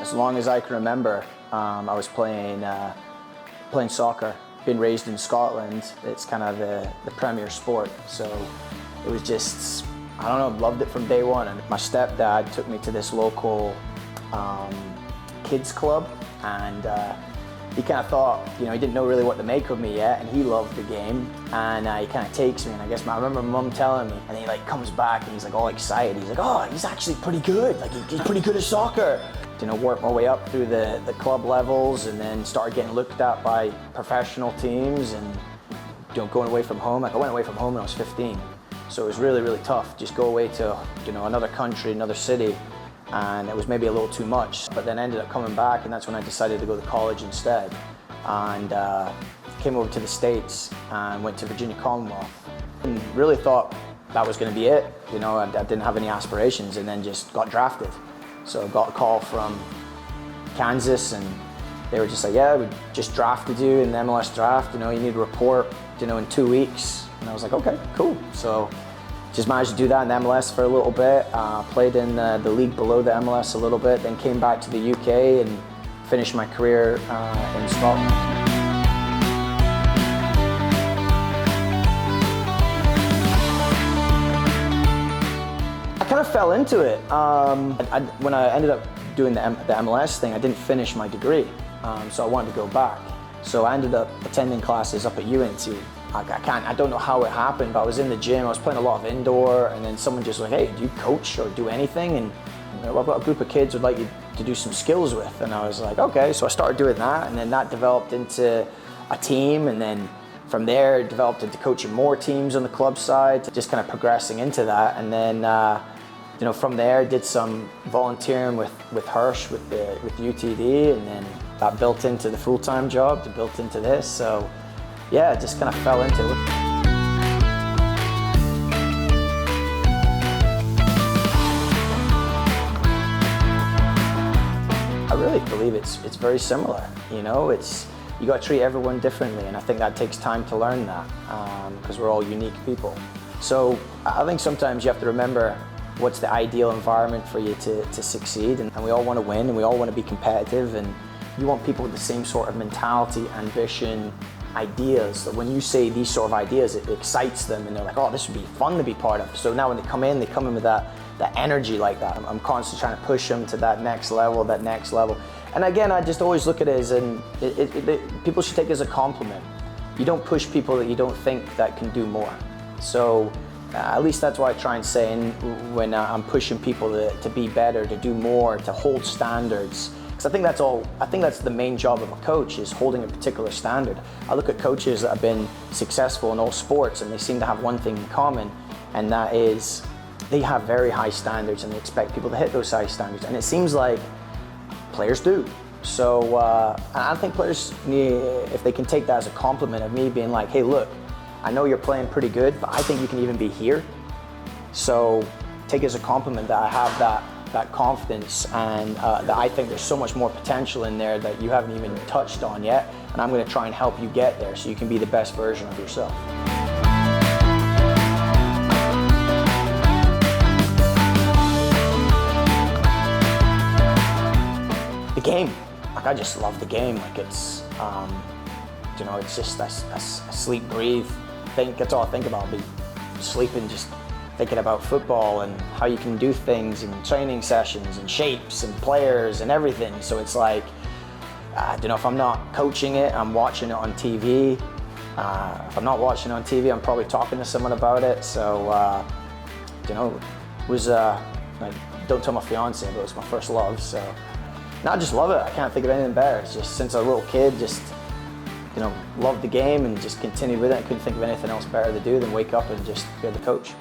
As long as I can remember, I was playing soccer. Being raised in Scotland, it's kind of the premier sport. So it was just, I don't know, loved it from day one. And my stepdad took me to this local kids club, and he kind of thought, he didn't know really what to make of me yet, and he loved the game, and he kind of takes me, and I remember my mum telling me, and he comes back and he's all excited. He's like, oh, he's actually pretty good. He's pretty good at soccer. Worked my way up through the club levels, and then started getting looked at by professional teams, and going away from home. I went away from home when I was 15, so it was really, really tough. Just go away to another country, another city, and it was maybe a little too much. But then I ended up coming back, and that's when I decided to go to college instead, and came over to the States and went to Virginia Commonwealth, and really thought that was going to be it. I didn't have any aspirations, and then just got drafted. So I got a call from Kansas, and they were just like, yeah, we just drafted you in the MLS draft. You need to report, in 2 weeks. And I was like, okay, cool. So just managed to do that in the MLS for a little bit. Played in the league below the MLS a little bit, then came back to the UK and finished my career in Scotland. I kind of fell into it. When I ended up doing the MLS thing, I didn't finish my degree, so I wanted to go back. So I ended up attending classes up at UNT. I don't know how it happened, but I was in the gym, I was playing a lot of indoor, and then someone just like, hey, do you coach or do anything? And I've got a group of kids who'd like you to do some skills with. And I was like, okay. So I started doing that, and then that developed into a team, and then from there it developed into coaching more teams on the club side, just kind of progressing into that. And then from there, I did some volunteering with Hirsch, with UTD, and then that built into the full-time job, built into this. So yeah, it just kind of fell into it. I really believe it's very similar. You got to treat everyone differently, and I think that takes time to learn that, because we're all unique people. So I think sometimes you have to remember what's the ideal environment for you to succeed, and we all want to win, and we all want to be competitive, and you want people with the same sort of mentality, ambition, ideas. That when you say these sort of ideas, it excites them, and they're like, oh, this would be fun to be part of. So now when they come in with that energy like that. I'm constantly trying to push them to that next level. And again, I just always look at it as people should take it as a compliment. You don't push people that you don't think that can do more. So at least that's what I try and say when I'm pushing people to be better, to do more, to hold standards. Because I think that's the main job of a coach, is holding a particular standard. I look at coaches that have been successful in all sports, and they seem to have one thing in common, and that is they have very high standards, and they expect people to hit those high standards. And it seems like players do. So I think players, if they can take that as a compliment of me being like, hey, look, I know you're playing pretty good, but I think you can even be here. So take it as a compliment that I have that confidence, and that I think there's so much more potential in there that you haven't even touched on yet, and I'm going to try and help you get there so you can be the best version of yourself. The game, I just love the game. It's it's just I sleep, breathe, think. That's all I think about. Be sleeping, just thinking about football and how you can do things, and training sessions and shapes and players and everything. So it's like, if I'm not coaching it, I'm watching it on TV. If I'm not watching it on TV, I'm probably talking to someone about it. So, it was, don't tell my fiance, but it was my first love. So, I just love it. I can't think of anything better. It's just since I was a little kid, just, loved the game and just continued with it. I couldn't think of anything else better to do than wake up and just be the coach.